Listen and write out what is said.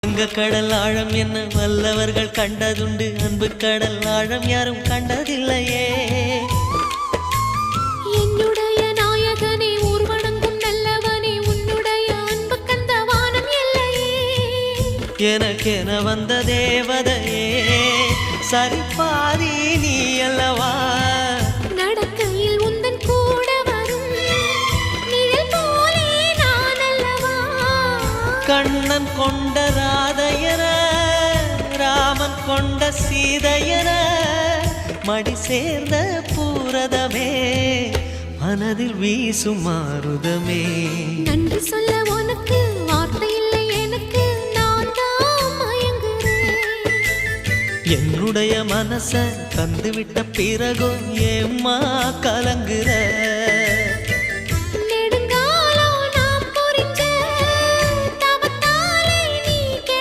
அங்க கடல் ஆழம் என்ன வல்லவர்கள் கண்டதுண்டு, அன்பு கடல் ஆழம் யாரும் கண்டதில்லையே. என்னுடைய நாயகனே ஊர்வணங்கும் நல்லவனே, உன்னுடைய அன்பு கந்த வானம் எல்லையே. எனக்கென வந்த தேவதையே சரிபாதி நீ அல்லவா. நடக்கையில் உந்தன் கூட வரும் நிழல் போலே நான் அல்லவா. கண்ணன் கொண்ட ராதையர ராமன் கொண்ட சீதையர மடி சேர்ந்த பூரதமே மனதில் வீசும் மாருதமே. நன்றி சொல்ல உனக்கு வார்த்தை இல்லை எனக்கு, நான் தான் மயங்குறேன். என்னுடைய மனச தந்துவிட்ட பிறகும் ஏம்மா கலங்குற.